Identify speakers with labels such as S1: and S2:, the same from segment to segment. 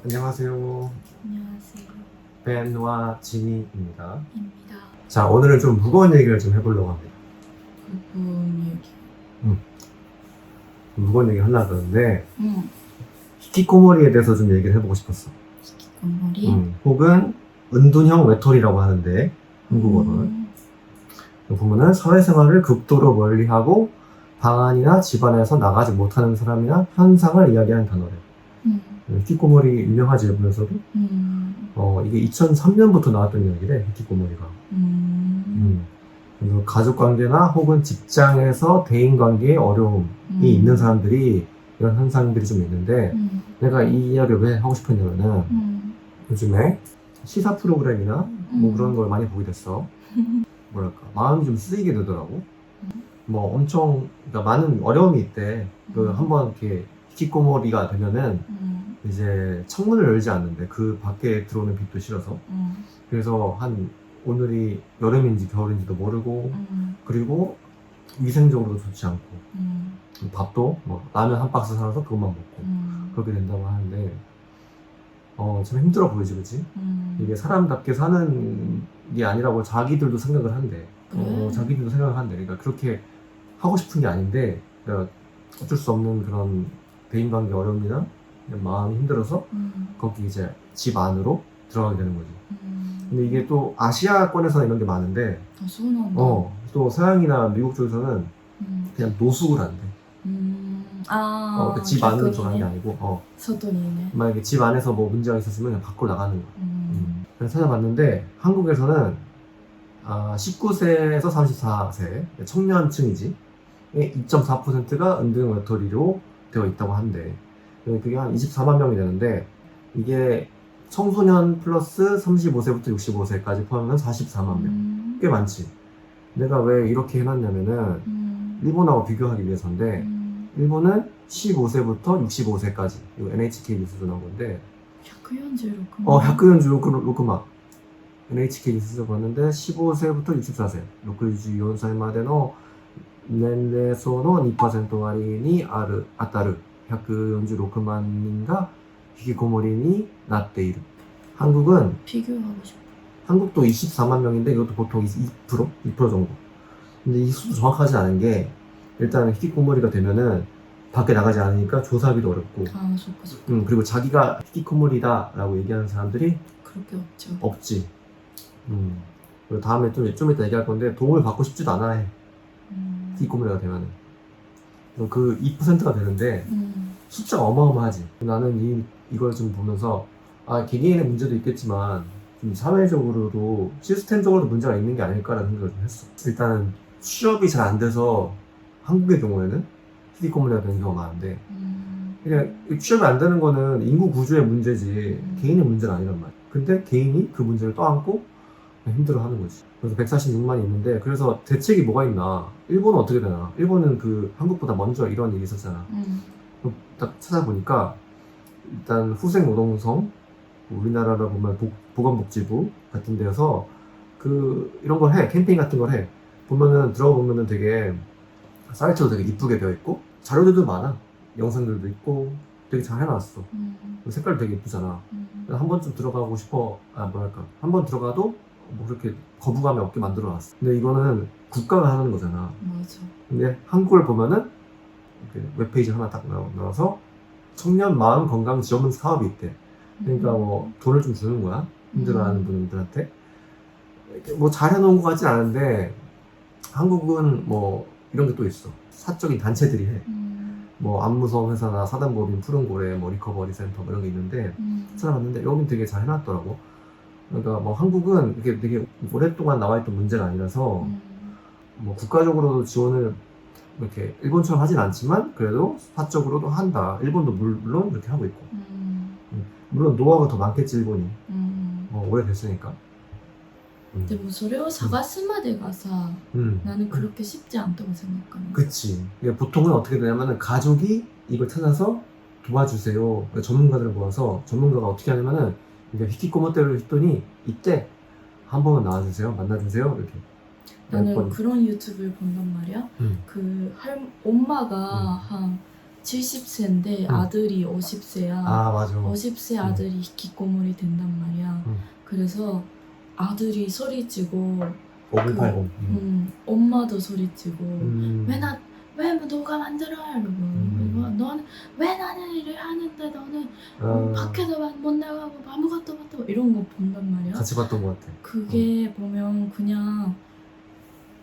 S1: 안녕하세요.
S2: 안녕하세요.
S1: 벤과 지니입니다.
S2: 입니다.
S1: 자, 오늘은 좀 무거운 얘기를 좀 해보려고 합니다.
S2: 무슨 얘기?
S1: 무거운 얘기 하려고 하는데
S2: 응.
S1: 히키코모리에 대해서 좀 얘기를 해보고 싶었어.
S2: 히키코모리?
S1: 혹은 은둔형 외톨이라고 하는데 한국어로는 보면은 사회생활을 극도로 멀리하고 방 안이나 집안에서 나가지 못하는 사람이나 현상을 이야기하는 단어래. 히키코모리 유명하지, 일본에서도. 이게 2003년부터 나왔던 이야기래, 히키코모리가. 그래서 가족 관계나 혹은 직장에서 대인 관계에 어려움이 있는 사람들이 이런 현상들이 좀 있는데, 내가 이 이야기를 왜 하고 싶었냐면은, 요즘에 시사 프로그램이나 뭐 그런 걸 많이 보게 됐어. 뭐랄까, 마음이 좀 쓰이게 되더라고. 뭐 엄청, 그러니까 많은 어려움이 있대. 그 한번 이렇게 히키코모리가 되면은, 이제 창문을 열지 않는데 그 밖에 들어오는 빛도 싫어서 그래서 오늘이 여름인지 겨울인지도 모르고 그리고 위생적으로도 좋지 않고 밥도 뭐 라면 한 박스 사서 그것만 먹고 그렇게 된다고 하는데 참 힘들어 보이지, 그치? 이게 사람답게 사는 게 아니라고 자기들도 생각을 한대. 자기들도 생각을 한대. 그러니까 그렇게 하고 싶은 게 아닌데 그러니까 어쩔 수 없는 그런 대인관계 어려움이나 마음이 힘들어서 거기 이제 집 안으로 들어가게 되는 거지. 근데 이게 또 아시아권에서는 이런 게 많은데 또 서양이나 미국 쪽에서는 그냥 노숙을 한대. 집 안으로 들어가는 게 아니고
S2: 서톤이네.
S1: 만약에 집 안에서 뭐 문제가 있었으면 그냥 밖으로 나가는 거야. 그래서 찾아봤는데 한국에서는 19세에서 34세 청년층이지 2.4%가 은둔 외톨이로 되어 있다고 한대. 그게 한 24만 명이 되는데 이게 청소년 플러스 35세부터 65세까지 포함하면 44만 명. 꽤 많지. 내가 왜 이렇게 해놨냐면은 일본하고 비교하기 위해서인데 일본은 15세부터 65세까지 이거 NHK 뉴스에서 나온 건데
S2: 146.
S1: 146NHK 뉴스에서 봤는데 15세부터 64세 64歳までの年齢層の 2% 割に当たる146만人가 히키코모리니 나tte 이루. 한국은
S2: 비교하고 싶어.
S1: 한국도 24만 명인데 이것도 보통 2% 정도. 근데 이 수도 정확하지 않은 게 일단 히키코모리가 되면은 밖에 나가지 않으니까 조사하기도 어렵고.
S2: 좋고.
S1: 그리고 자기가 히키코모리다라고 얘기하는 사람들이
S2: 그렇게 없죠.
S1: 없지. 그리고 다음에 좀 이따 얘기할 건데 도움을 받고 싶지도 않아 해. 히키코모리가 되면은. 그 2%가 되는데 숫자가 어마어마하지. 나는 이걸 좀 보면서 개개인의 문제도 있겠지만 좀 사회적으로도 시스템적으로도 문제가 있는 게 아닐까라는 생각을 좀 했어. 일단은 취업이 잘 안 돼서 한국의 경우에는 히키코모리가 되는 경우가 많은데 그냥 취업이 안 되는 거는 인구 구조의 문제지 개인의 문제는 아니란 말이야. 근데 개인이 그 문제를 떠안고 힘들어하는 거지. 그래서 146만이 있는데 그래서 대책이 뭐가 있나? 일본은 어떻게 되나? 일본은 그 한국보다 먼저 이런 일이 있었잖아. 딱 찾아보니까 일단 후생노동성 우리나라로 보면 보건복지부 같은 데서 이런 걸 해. 캠페인 같은 걸 해. 보면은 들어가 보면은 되게 사이트도 되게 이쁘게 되어 있고 자료들도 많아. 영상들도 있고 되게 잘 해놨어. 색깔도 되게 이쁘잖아. 한 번쯤 들어가고 싶어. 한 번 들어가도 뭐 그렇게 거부감이 없게 만들어놨어. 근데 이거는 국가가 하는 거잖아.
S2: 맞아.
S1: 근데 한국을 보면은 이렇게 웹페이지 하나 딱 나와서 청년 마음 건강 지원 사업이 있대. 그러니까 뭐 돈을 좀 주는 거야. 힘들어하는 분들한테. 뭐 잘 해놓은 것 같진 않은데 한국은 뭐 이런 게 또 있어. 사적인 단체들이 해. 뭐 안무성 회사나 사단법인 푸른고래 뭐 리커버리 센터 뭐 이런 게 있는데 찾아봤는데 여긴 되게 잘 해놨더라고. 그러니까 뭐 한국은 이렇게 되게 오랫동안 나와있던 문제가 아니라서 뭐 국가적으로도 지원을 이렇게 일본처럼 하진 않지만 그래도 사적으로도 한다. 일본도 물론 이렇게 하고 있고. 물론 노하우가 더 많겠지 일본이. 오래됐으니까.
S2: 근데 뭐それを探すまでがさ 나는 그렇게 쉽지 않다고 생각하는.
S1: 그치. 보통은 어떻게 되냐면은 가족이 이걸 찾아서 도와주세요. 그러니까 전문가들을 모아서 전문가가 어떻게 하냐면은 이제 히키코모테를 했더니 이때 한 번만 나와주세요. 만나주세요. 이렇게.
S2: 나는 그런 유튜브를 본단 말이야. 그 엄마가 한 70세인데 아들이 50세야.
S1: 아 맞아.
S2: 50세 아들이 히키코모리 된단 말이야. 그래서 아들이 소리치고
S1: 5080.
S2: 엄마도 소리치고 왜 너가 만들어? 이러고 너는 왜 나는 일을 하는데 너는 밖에도 못 나가고 아무것도 못하고 이런 거 본단 말이야.
S1: 같이 봤던 것 같아.
S2: 그게 보면 그냥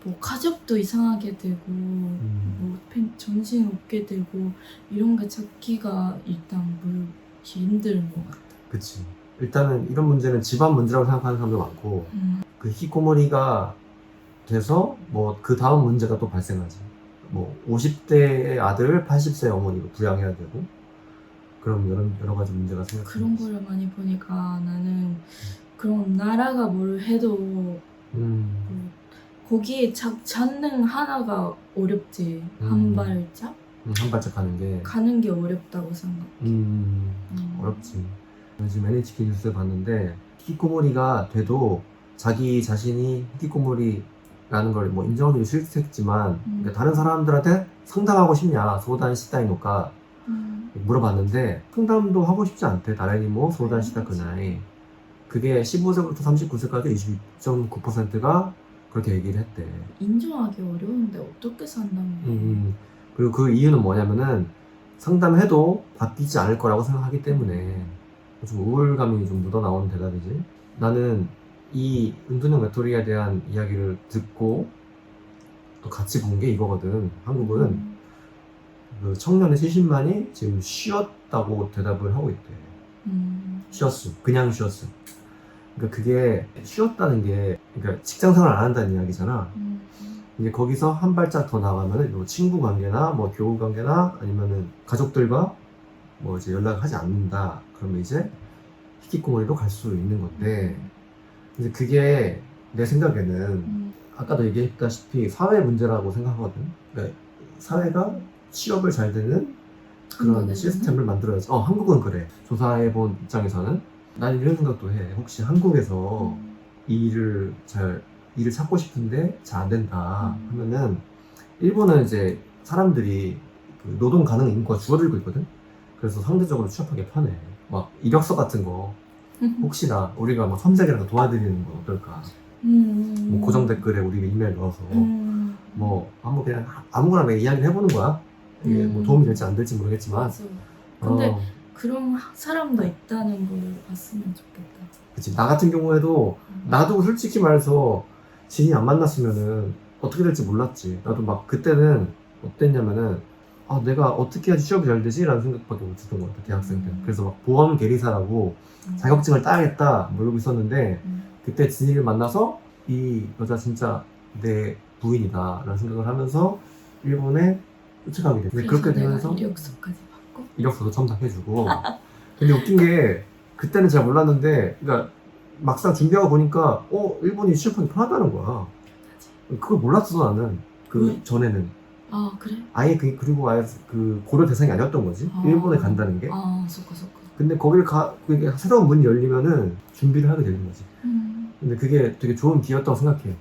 S2: 뭐 가족도 이상하게 되고 뭐 정신 없게 되고 이런 게 찾기가 일단 힘든 것 같아.
S1: 그치. 일단은 이런 문제는 집안 문제라고 생각하는 사람도 많고 그 히키코모리가 돼서 뭐 그 다음 문제가 또 발생하지. 뭐 50대의 아들 80세 어머니를 부양해야 되고 그럼 여러 가지 문제가 생겨.
S2: 그런 거를 많이 보니까 나는 그런 나라가 뭘 해도 뭐 거기에 찾는 하나가 어렵지. 한 발짝?
S1: 한 발짝
S2: 가는 게 어렵다고 생각해.
S1: 어렵지. 지금 NHK 뉴스에 봤는데 히키코모리가 돼도 자기 자신이 히키코모리라는 걸 뭐 인정하기 싫겠지만 다른 사람들한테 상담하고 싶냐 소단 시다이노까 물어봤는데 상담도 하고 싶지 않대. 다레니 뭐 소단 시다 그나이. 그게 15세부터 39세까지 22.9%가 그렇게 얘기를 했대.
S2: 인정하기 어려운데 어떻게 산다는
S1: 그리고 그 이유는 뭐냐면은 상담해도 바뀌지 않을 거라고 생각하기 때문에 좀 우울감이 좀 묻어나오는 대답이지. 나는 이 은둔형 외톨이에 대한 이야기를 듣고 또 같이 본 게 이거거든. 한국은 그 청년의 70만이 지금 쉬었다고 대답을 하고 있대. 쉬었어. 그냥 쉬었어. 그러니까 그게 쉬었다는 게 그러니까 직장 생활 안 한다는 이야기잖아. 이제 거기서 한 발짝 더 나가면은 뭐 친구 관계나 뭐 교우 관계나 아니면은 가족들과 뭐 이제 연락하지 않는다. 그러면 이제 히키코모리로 갈 수 있는 건데 이제 그게 내 생각에는 아까도 얘기했다시피 사회 문제라고 생각하거든. 그러니까 사회가 취업을 잘 되는 그런 시스템을 만들어야지. 한국은 그래. 조사해본 입장에서는 난 이런 생각도 해. 혹시 한국에서 일을 찾고 싶은데 잘 안 된다 하면은 일본은 이제 사람들이 그 노동 가능 인구가 줄어들고 있거든. 그래서 상대적으로 취업하기 편해. 막 이력서 같은 거 혹시나 우리가 막 선택이라도 도와드리는 건 어떨까? 뭐 고정 댓글에 우리가 이메일 넣어서 뭐 한번 그냥 아무거나 그냥 이야기를 해보는 거야. 이게 뭐 도움이 될지 안 될지 모르겠지만.
S2: 맞아. 근데 그런 사람도 있다는 걸 봤으면 좋겠다.
S1: 그치. 나 같은 경우에도 나도 솔직히 말해서 지인이 안 만났으면은 어떻게 될지 몰랐지. 나도 막 그때는 어땠냐면은 내가 어떻게 해야지 취업이 잘 되지? 라는 생각밖에 못 했던 것 같아. 대학생 때. 그래서 막 보험 계리사라고 자격증을 따야겠다 모르고 있었는데 그때 진이를 만나서 이 여자 진짜 내 부인이다 라는 생각을 하면서 일본에 쫓아가게 됐어. 그렇게 되면서
S2: 이력서까지 받고
S1: 이력서도 첨삭해주고. 근데 웃긴 게 그때는 잘 몰랐는데 그러니까 막상 준비하고 보니까 일본이 취업하기 편하다는 거야. 그걸 몰랐어 나는. 전에는.
S2: 그래?
S1: 아예 그리고 아예 그 고려 대상이 아니었던 거지. 일본에 간다는 게.
S2: 소까.
S1: 근데 거기를 그게 새로운 문이 열리면은 준비를 하게 되는 거지. 근데 그게 되게 좋은 기회였다고 생각해.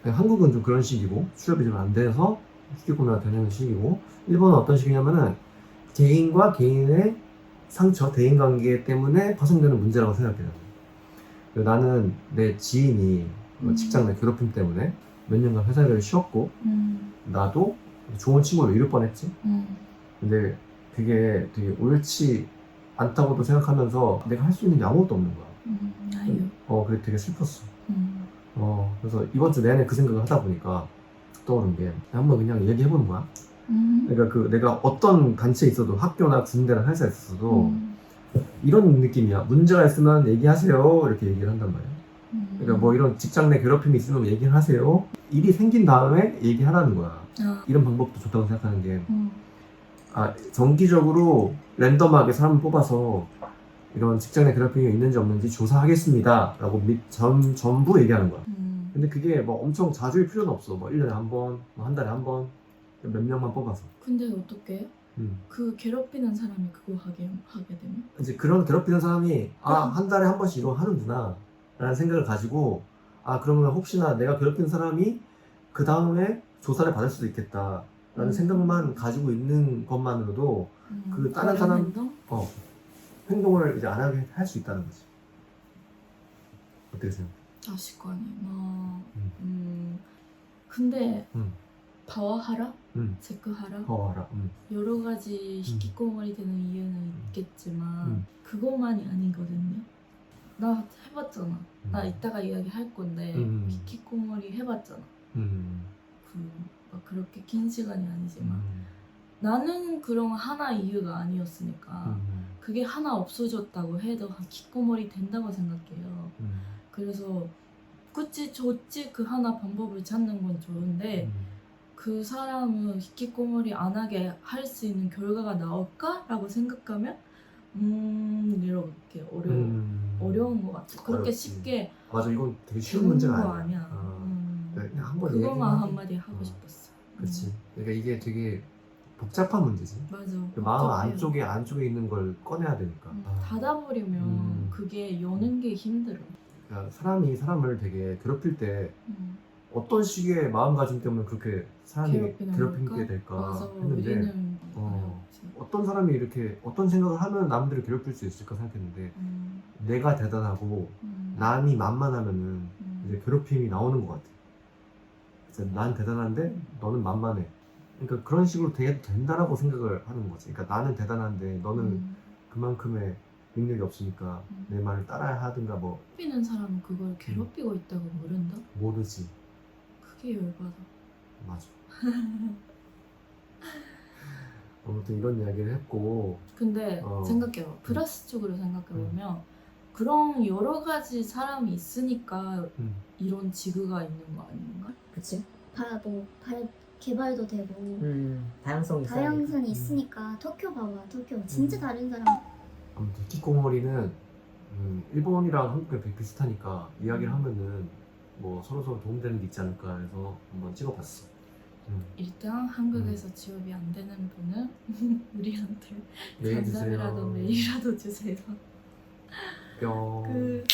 S1: 한국은 좀 그런 식이고 취업이 좀 안 돼서 히키코모리가 되는 식이고 일본은 어떤 식이냐면은 개인과 개인의 상처, 대인관계 때문에 파생되는 문제라고 생각해. 나는 내 지인이 직장 내 괴롭힘 때문에 몇 년간 회사를 쉬었고 나도 좋은 친구를 잃을 뻔했지. 근데 그게 되게 옳지 않다고도 생각하면서 내가 할 수 있는 게 아무것도 없는 거야. 그게 되게 슬펐어. 그래서 이번 주 내내 그 생각을 하다 보니까 떠오른 게 한번 그냥 얘기해보는 거야. 그러니까 내가 어떤 단체에 있어도 학교나 군대나 회사에 있어도 이런 느낌이야. 문제가 있으면 얘기하세요. 이렇게 얘기를 한단 말이야. 그러니까 뭐 이런 직장 내 괴롭힘이 있으면 얘기를 하세요. 일이 생긴 다음에 얘기하라는 거야. 이런 방법도 좋다고 생각하는 게 정기적으로 랜덤하게 사람을 뽑아서 이런 직장 내 괴롭힘이 있는지 없는지 조사하겠습니다 라고 전부 얘기하는 거야. 근데 그게 뭐 엄청 자주일 필요는 없어. 뭐 1년에 한 번, 뭐 한 달에 한 번, 몇 명만 뽑아서.
S2: 근데 어떻게? 그 괴롭히는 사람이 그거 하게 되면?
S1: 이제 그런 괴롭히는 사람이 한 달에 한 번씩 이거 하는구나 라는 생각을 가지고 그러면 혹시나 내가 괴롭힌 사람이 그 다음에 조사를 받을 수도 있겠다 라는 생각만 가지고 있는 것만으로도 그 다른 사람
S2: 행동?
S1: 행동을 이제 안 하게 할 수 있다는 거지. 어떠세요?
S2: 確かにな
S1: 음.
S2: 근데
S1: 음.
S2: 파워하라?
S1: 음.
S2: 세크하라?
S1: 허와라.
S2: 여러 가지 히키코모리 되는 이유는 있겠지만 그것만이 아니거든요. 나 해봤잖아. 나 이따가 이야기할 건데 히키코모리 해봤잖아. 막 그렇게 긴 시간이 아니지만 나는 그런 하나 이유가 아니었으니까 그게 하나 없어졌다고 해도 히키코모리 된다고 생각해요. 그래서 그치 좋지 그 하나 방법을 찾는 건 좋은데 그 사람은 히키코모리 안 하게 할 수 있는 결과가 나올까? 라고 생각하면 이렇게 어려운 것 같아. 그렇게
S1: 어렵지.
S2: 쉽게
S1: 맞아, 이건 되게 쉬운
S2: 되는
S1: 문제가
S2: 거
S1: 아니야.
S2: 아니야.
S1: 그냥 한번
S2: 그것만 한마디 하고 싶었어.
S1: 그렇지. 그러니까 이게 되게 복잡한 문제지.
S2: 맞아.
S1: 그 마음
S2: 복잡해요.
S1: 안쪽에 있는 걸 꺼내야 되니까.
S2: 닫아버리면 그게 여는 게 힘들어.
S1: 그러니까 사람이 사람을 되게 괴롭힐 때
S2: 음.
S1: 어떤 식의 마음가짐 때문에 그렇게 사람이
S2: 괴롭히는
S1: 괴롭히게
S2: 걸까?
S1: 될까
S2: 맞아.
S1: 했는데
S2: 우리는 어렵지.
S1: 어떤 사람이 이렇게 어떤 생각을 하면 남들을 괴롭힐 수 있을까 생각했는데 내가 대단하고 남이 만만하면은 이제 괴롭힘이 나오는 것 같아. 그래서 난 대단한데 너는 만만해. 그러니까 그런 식으로 된다라고 생각을 하는 거지. 그러니까 나는 대단한데 너는 그만큼의 능력이 없으니까 내 말을 따라야 하든가 뭐
S2: 괴롭히는 사람은 그걸 괴롭히고 있다고 모른다?
S1: 모르지.
S2: 그게 열받아.
S1: 맞아. 아무튼 이런 이야기를 했고
S2: 근데 생각해요. 플러스 쪽으로 생각해보면 그런 여러 가지 사람이 있으니까 이런 지구가 있는 거 아닌가?
S3: 그치? 뭐 개발도 되고
S4: 다양성이 있어야
S3: 다양성이
S4: 되니까.
S3: 있으니까 터키오 봐봐. 터키오 진짜 다른 사람.
S1: 아무튼 히키코모리는 일본이랑 한국이 되게 비슷하니까 이야기를 하면은 뭐 서로 도움되는 게 있지 않을까 해서 한번 찍어봤어.
S2: 일단 한국에서 취업이 안 되는 분은 우리한테
S1: 메일 주세요.
S2: 간담이라도 메일이라도 주세요.
S1: 뿅.